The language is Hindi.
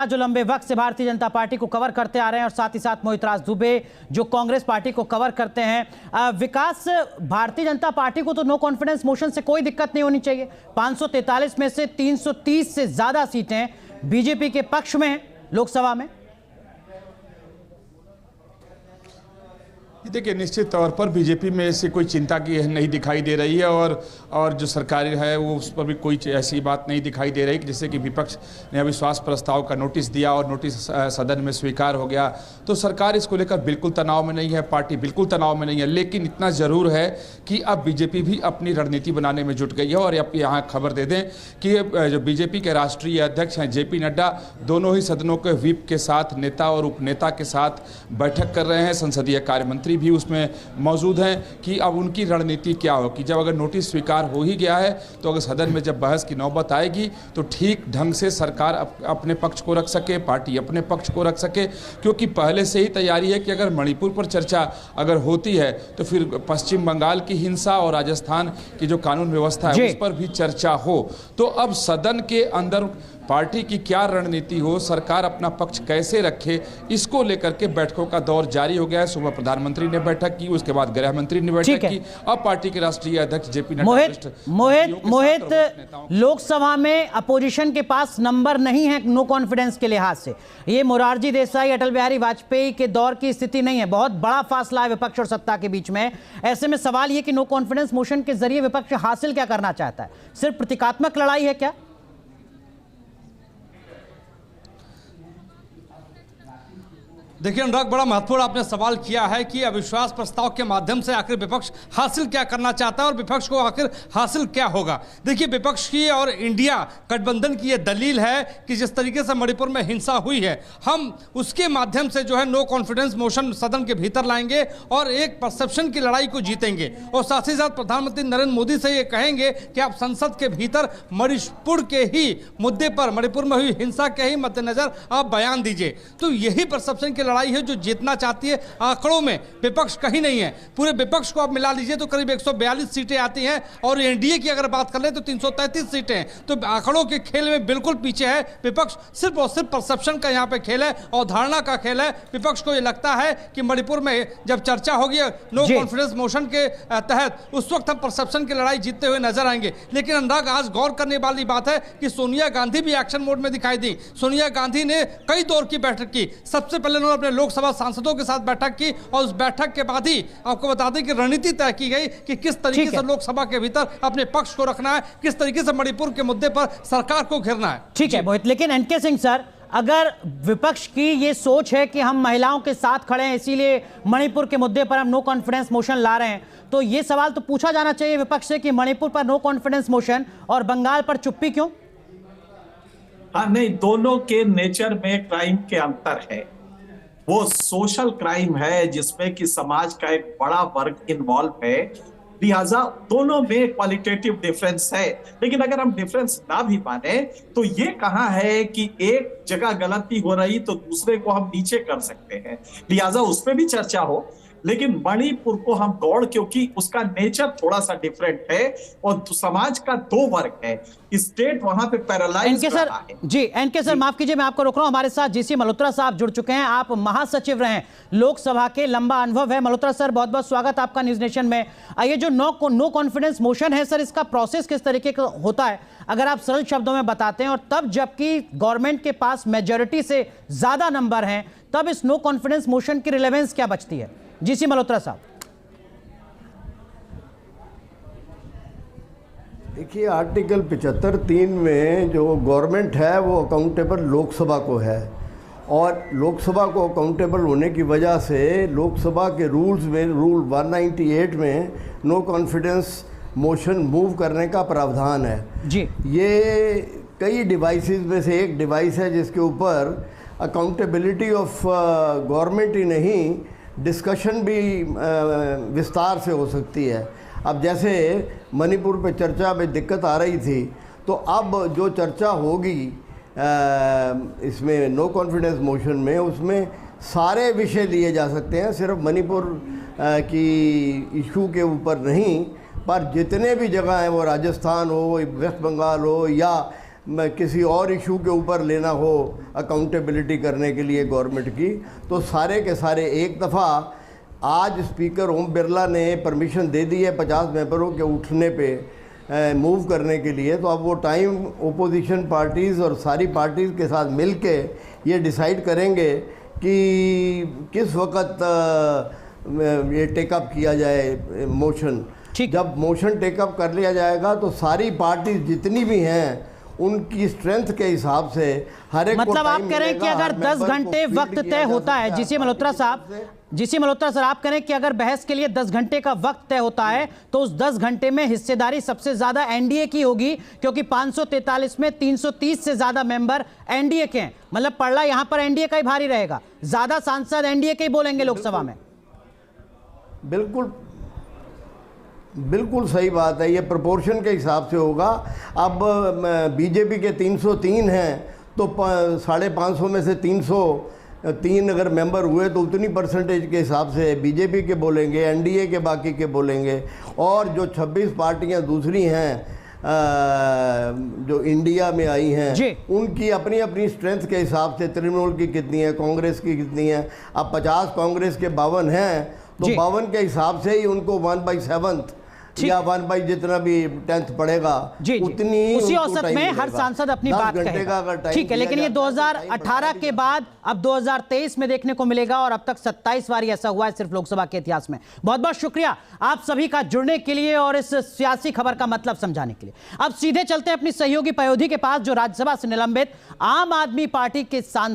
जो लंबे वक्त से भारतीय जनता पार्टी को कवर करते आ रहे हैं और साथ ही साथ मोहित राज दुबे जो कांग्रेस पार्टी को कवर करते हैं। विकास, भारतीय जनता पार्टी को तो नो कॉन्फिडेंस मोशन से कोई दिक्कत नहीं होनी चाहिए। 543 में से 330 से ज्यादा सीटें बीजेपी के पक्ष में हैं लोकसभा में। देखिए, निश्चित तौर पर बीजेपी में ऐसी कोई चिंता की नहीं दिखाई दे रही है और जो सरकार है वो उस पर भी कोई ऐसी बात नहीं दिखाई दे रही कि जैसे कि विपक्ष ने अविश्वास प्रस्ताव का नोटिस दिया और नोटिस सदन में स्वीकार हो गया, तो सरकार इसको लेकर बिल्कुल तनाव में नहीं है, पार्टी बिल्कुल तनाव में नहीं है। लेकिन इतना ज़रूर है कि अब बीजेपी भी अपनी रणनीति बनाने में जुट गई है। और अब यहाँ खबर दे दें कि जो बीजेपी के राष्ट्रीय अध्यक्ष हैं जेपी नड्डा, दोनों ही सदनों के व्हिप के साथ, नेता और उपनेता के साथ बैठक कर रहे हैं। संसदीय कार्य मंत्री भी उसमें मौजूद हैं कि अब उनकी रणनीति क्या हो कि जब अगर नोटिस स्वीकार हो ही गया है तो अगर सदन में जब बहस की नौबत आएगी तो ठीक ढंग से सरकार अपने पक्ष को रख सके, पार्टी अपने पक्ष को रख सके। क्योंकि पहले से ही तैयारी है कि अगर मणिपुर पर चर्चा अगर होती है तो फिर पश्चिम बंगाल की हिंसा और राजस्थान की जो कानून व्यवस्था है उस पर भी चर्चा हो। तो अब सदन के अंदर पार्टी की क्या रणनीति हो, सरकार अपना पक्ष कैसे रखे, इसको लेकर के बैठकों का दौर जारी हो गया है। सुबह प्रधानमंत्री ने बैठक की, उसके बाद गृह मंत्री ने बैठक की, अब पार्टी के राष्ट्रीय अध्यक्ष जेपी नड्डा। मोहित, लोकसभा में अपोजिशन के पास नंबर नहीं है नो कॉन्फिडेंस के लिहाज से। ये मोरारजी देसाई, अटल बिहारी वाजपेयी के दौर की स्थिति नहीं है। बहुत बड़ा फासला है विपक्ष और सत्ता के बीच में। ऐसे में सवाल ये कि नो कॉन्फिडेंस मोशन के जरिए विपक्ष हासिल क्या करना चाहता है? सिर्फ प्रतीकात्मक लड़ाई है क्या? देखिए अनुराग, बड़ा महत्वपूर्ण आपने सवाल किया है कि अविश्वास प्रस्ताव के माध्यम से आखिर विपक्ष हासिल क्या करना चाहता है और विपक्ष को आखिर हासिल क्या होगा। देखिए, विपक्ष की और इंडिया गठबंधन की यह दलील है कि जिस तरीके से मणिपुर में हिंसा हुई है, हम उसके माध्यम से जो है नो कॉन्फिडेंस मोशन सदन के भीतर लाएंगे और एक परसेप्शन की लड़ाई को जीतेंगे। और साथ ही साथ प्रधानमंत्री नरेंद्र मोदी से ये कहेंगे कि आप संसद के भीतर मणिपुर के ही मुद्दे पर, मणिपुर में हुई हिंसा के ही मद्देनजर आप बयान दीजिए। तो यही परसेप्शन की लड़ाई है जो जीतना चाहती है। आंकड़ों में विपक्ष कहीं नहीं है। पूरे विपक्ष को आप मिला लीजिए तो करीब 142 सीटें आती हैं और एनडीए की अगर बात कर ले तो 333 सीटें हैं। तो आंकड़ों के खेल में बिल्कुल पीछे है विपक्ष। सिर्फ और सिर्फ परसेप्शन का यहां पे खेल है और धारणा का खेल है। विपक्ष को यह लगता है कि मणिपुर में जब चर्चा होगी नो कॉन्फिडेंस मोशन के तहत, उस वक्त हम परसेप्शन की लड़ाई जीतते हुए नजर आएंगे। लेकिन अनुराग, आज गौर करने वाली बात है कि सोनिया गांधी भी एक्शन मोड में दिखाई दी। सोनिया गांधी ने कई दौर की बैठक की। सबसे पहले उन्होंने अपने लोकसभा सांसदों के साथ बैठक की और उस बैठक के बाद ही आपको बता दें कि रणनीति तय की गई कि किस तरीके से लोकसभा के भीतर अपने पक्ष को रखना है, किस तरीके से मणिपुर के मुद्दे पर सरकार को घेरना है। ठीक है मोहित, लेकिन एनके सिंह सर, अगर विपक्ष की ये सोच है कि हम महिलाओं के साथ खड़े हैं इसीलिए मणिपुर के मुद्दे पर हम नो कॉन्फिडेंस मोशन ला रहे हैं, तो ये सवाल तो पूछा जाना चाहिए विपक्ष से कि मणिपुर पर नो कॉन्फिडेंस मोशन और बंगाल पर चुप्पी क्यों? नहीं, दोनों के नेचर में क्राइम के अंतर है। वो सोशल क्राइम है जिसमें कि समाज का एक बड़ा वर्ग इन्वॉल्व है, लिहाजा दोनों में क्वालिटेटिव डिफरेंस है। लेकिन अगर हम डिफरेंस ना भी माने तो ये कहाँ है कि एक जगह गलती हो रही तो दूसरे को हम नीचे कर सकते हैं, लिहाजा उस पर भी चर्चा हो। लेकिन मणिपुर को हम गौड़, क्योंकि उसका नेचर थोड़ा सा डिफरेंट है और समाज का दो वर्ग है, स्टेट वहां पे पैरालाइज है। जी एनके सर, माफ कीजिए मैं आपको रोक रहा हूं। हमारे साथ जीसी मल्होत्रा साहब जुड़ चुके हैं। आप महासचिव रहे लोकसभा के, लंबा अनुभव है। मल्होत्रा सर, बहुत बहुत स्वागत आपका न्यूज नेशन में। ये जो नो कॉन्फिडेंस मोशन है सर, इसका प्रोसेस किस तरीके का होता है अगर आप सरल शब्दों में बताते हैं? और तब जबकि गवर्नमेंट के पास मेजोरिटी से ज्यादा नंबर हैं, तब इस नो कॉन्फिडेंस मोशन की रिलेवेंस क्या बचती है? जीसी मल्होत्रा साहब। देखिए, आर्टिकल 75(3) में जो गवर्नमेंट है वो अकाउंटेबल लोकसभा को है और लोकसभा को अकाउंटेबल होने की वजह से लोकसभा के रूल्स में, रूल 198 में नो कॉन्फिडेंस मोशन मूव करने का प्रावधान है जी। ये कई डिवाइसेस में से एक डिवाइस है जिसके ऊपर अकाउंटेबिलिटी ऑफ गवर्नमेंट ही नहीं, डिस्कशन भी विस्तार से हो सकती है। अब जैसे मणिपुर पे चर्चा में दिक्कत आ रही थी, तो अब जो चर्चा होगी इसमें नो कॉन्फिडेंस मोशन में, उसमें सारे विषय लिए जा सकते हैं, सिर्फ मणिपुर की इशू के ऊपर नहीं, पर जितने भी जगह हैं, वो राजस्थान हो, वेस्ट बंगाल हो या किसी और इशू के ऊपर लेना हो अकाउंटेबिलिटी करने के लिए गवर्नमेंट की, तो सारे के सारे एक दफ़ा आज स्पीकर ओम बिरला ने परमिशन दे दी है 50 मेंबरों के उठने पे मूव करने के लिए, तो अब वो टाइम ओपोजिशन पार्टीज़ और सारी पार्टीज़ के साथ मिल के ये डिसाइड करेंगे कि किस वक्त ये टेकअप किया जाए मोशन। जब मोशन टेकअप कर लिया जाएगा तो सारी पार्टी जितनी भी हैं उनकी स्ट्रेंथ के हिसाब से हर एक मतलब आप कह रहे हैं कि अगर 10 घंटे वक्त तय होता है, जीसी मल्होत्रा सर आप कह रहे हैं कि अगर बहस के लिए 10 घंटे का वक्त तय होता है तो उस 10 घंटे में हिस्सेदारी सबसे ज्यादा एनडीए की होगी, क्योंकि 543 में 330 से ज्यादा मेंबर एनडीए के हैं। मतलब पड़ला यहां पर एनडीए का ही भारी रहेगा, ज्यादा सांसद एनडीए के ही बोलेंगे लोकसभा में। बिल्कुल सही बात है, ये प्रोपोर्शन के हिसाब से होगा। अब बीजेपी के 303 हैं तो 550 में से 303 अगर मेंबर हुए तो उतनी परसेंटेज के हिसाब से बीजेपी के बोलेंगे, एनडीए के बाकी के बोलेंगे, और जो 26 पार्टियां दूसरी हैं जो इंडिया में आई हैं उनकी अपनी अपनी स्ट्रेंथ के हिसाब से, तृणमूल की कितनी है, कांग्रेस की कितनी है। अब 50 कांग्रेस के 52 हैं तो 52 के हिसाब से ही उनको 1/7 या 1 जितना भी 10th पड़ेगा उतनी उसी औसत में हर सांसद अपनी बात कहेगा। ठीक है, लेकिन ये 2018 के बाद अब 2023 में देखने को मिलेगा, और अब तक 27 बार ऐसा हुआ है सिर्फ लोकसभा के इतिहास में। बहुत बहुत शुक्रिया आप सभी का जुड़ने के लिए और इस सियासी खबर का मतलब समझाने के लिए। अब सीधे चलते हैं अपनी सहयोगी पयोधी के पास, जो राज्यसभा से निलंबित आम आदमी पार्टी के सांसद